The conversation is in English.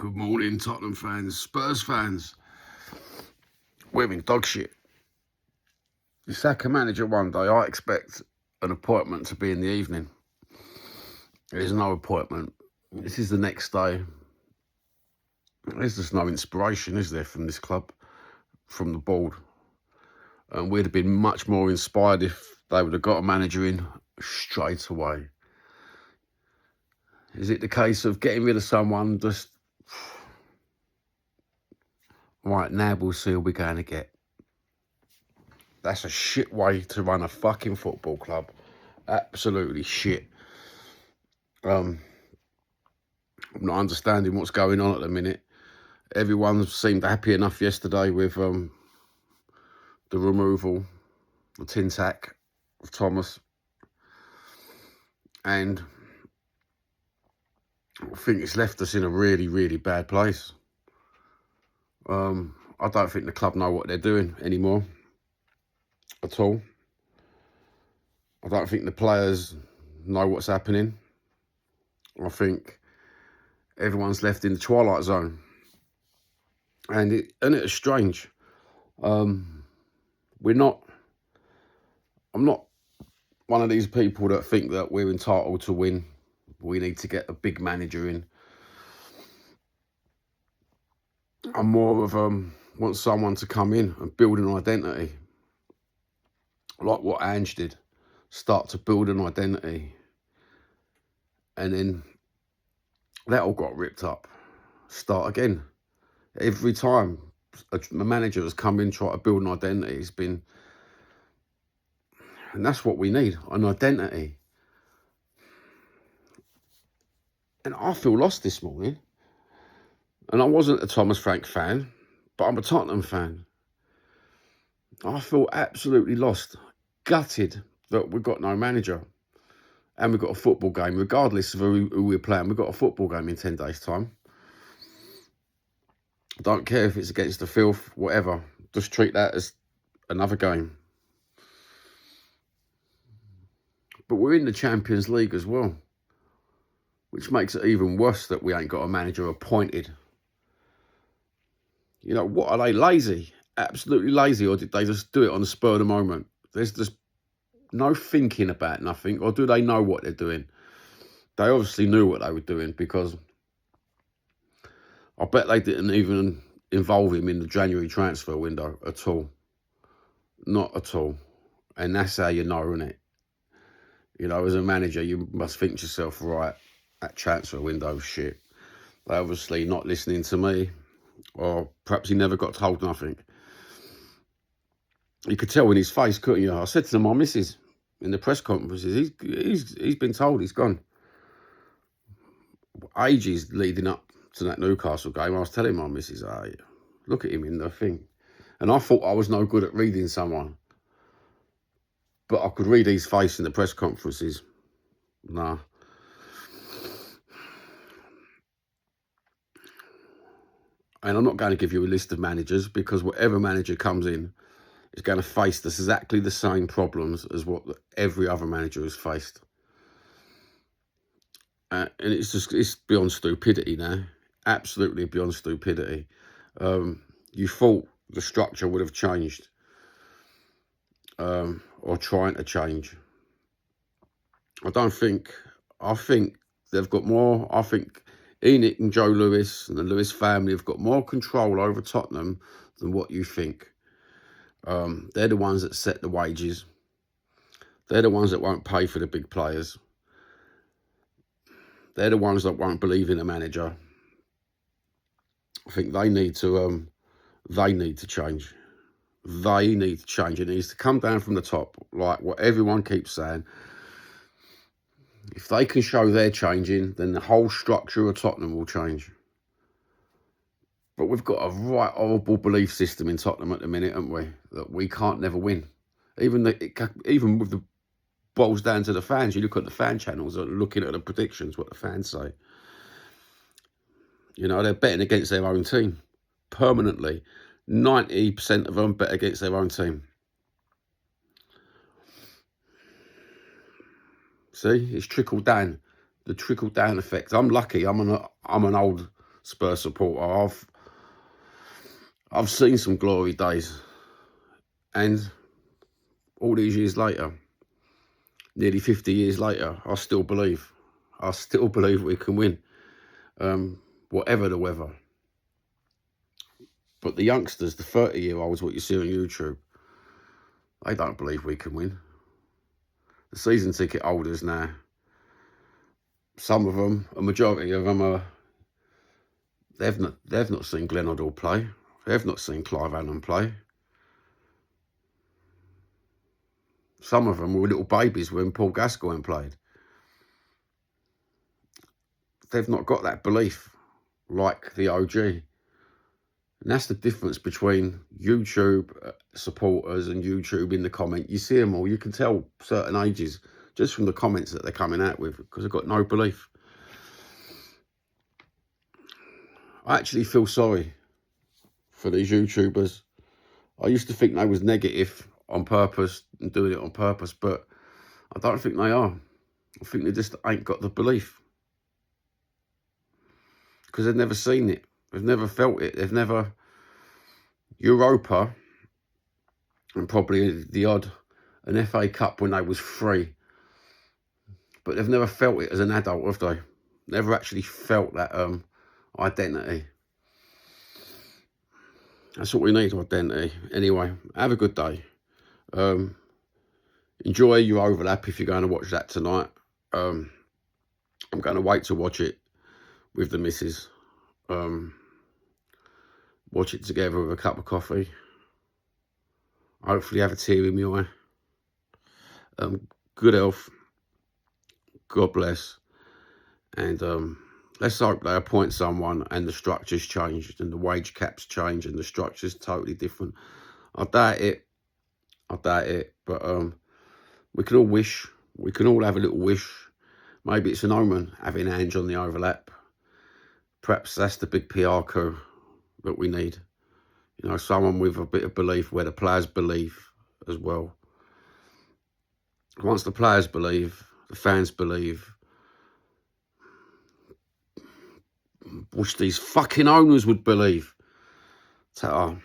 Good morning, Tottenham fans, Spurs fans. We're in dog shit. You sack a manager one day, I expect an appointment to be in the evening. There's no appointment. This is the next day. There's just no inspiration, is there, from this club, from the board? And we'd have been much more inspired if they would have got a manager in straight away. Is it the case of getting rid of someone just... Right, now we'll see who we're going to get. That's a shit way to run a fucking football club. Absolutely shit. I'm not understanding what's going on at the minute. Everyone seemed happy enough yesterday with the removal, the tin tack of Thomas. And I think it's left us in a really, really bad place. I don't think the club know what they're doing anymore at all. I don't think the players know what's happening. I think everyone's left in the twilight zone. And it's strange. I'm not one of these people that think that we're entitled to win. We need to get a big manager in. I'm more of want someone to come in and build an identity. Like what Ange did. Start to build an identity. And then that all got ripped up. Start again. Every time a manager has come in, try to build an identity, it's been... And that's what we need, an identity. And I feel lost this morning. And I wasn't a Thomas Frank fan, but I'm a Tottenham fan. I feel absolutely lost, gutted that we've got no manager. And we've got a football game, regardless of who we're playing. We've got a football game in 10 days' time. I don't care if it's against the filth, whatever. Just treat that as another game. But we're in the Champions League as well, which makes it even worse that we ain't got a manager appointed. You know, what, are they lazy? Absolutely lazy, or did they just do it on the spur of the moment? There's just no thinking about nothing, or do they know what they're doing? They obviously knew what they were doing, because I bet they didn't even involve him in the January transfer window at all. Not at all. And that's how you know, isn't it? You know, as a manager, you must think to yourself, right, that transfer window shit. They're obviously not listening to me, or perhaps he never got told nothing. You could tell in his face, couldn't you? I said to my missus in the press conferences, he's been told he's gone. Ages leading up to that Newcastle game, I was telling my missus, hey, look at him in the thing. And I thought I was no good at reading someone. But I could read his face in the press conferences. Nah. And I'm not going to give you a list of managers, because whatever manager comes in is going to face exactly the same problems as what every other manager has faced. And it's beyond stupidity now. Absolutely beyond stupidity. You thought the structure would have changed. Or trying to change. I think they've got more. I think Enic and Joe Lewis and the Lewis family have got more control over Tottenham than what you think. They're the ones that set the wages. They're the ones that won't pay for the big players. They're the ones that won't believe in a manager. I think they need to change. They need to change. It needs to come down from the top, like what everyone keeps saying. If they can show they're changing, then the whole structure of Tottenham will change. But we've got a right horrible belief system in Tottenham at the minute, haven't we? That we can't never win. Even with the boils down to the fans, you look at the fan channels and looking at the predictions, what the fans say. You know, they're betting against their own team permanently. 90% of them bet against their own team. See, it's trickled down. The trickle down effect. I'm lucky. I'm an old Spurs supporter. I've seen some glory days, and all these years later, nearly 50 years later, I still believe we can win, whatever the weather. But the youngsters, the 30-year-olds, what you see on YouTube, they don't believe we can win. The season ticket holders now, some of them, a majority of them they've not seen Glenn Hoddle play. They've not seen Clive Allen play. Some of them were little babies when Paul Gascoigne played. They've not got that belief like the OG. And that's the difference between YouTube supporters and YouTube in the comment. You see them all. You can tell certain ages just from the comments that they're coming out with, because they've got no belief. I actually feel sorry for these YouTubers. I used to think they was negative on purpose and doing it on purpose, but I don't think they are. I think they just ain't got the belief, because they've never seen it. They've never felt it. They've never... Europa, and probably the odd an FA Cup when they was free, but they've never felt it as an adult, have they? Never actually felt that identity. That's what we need, identity. Anyway, have a good day. Enjoy your overlap if you're going to watch that tonight. I'm going to wait to watch it with the missus. Watch it together with a cup of coffee. Hopefully have a tear in my eye. Good health. God bless. And let's hope they appoint someone and the structure's changed and the wage cap's changed and the structure's totally different. I doubt it. But we can all wish. We can all have a little wish. Maybe it's an omen, having Ange on the overlap. Perhaps that's the big PR coup that we need. You know, someone with a bit of belief, where the players believe as well. Once the players believe, the fans believe. Wish these fucking owners would believe. Ta-ta.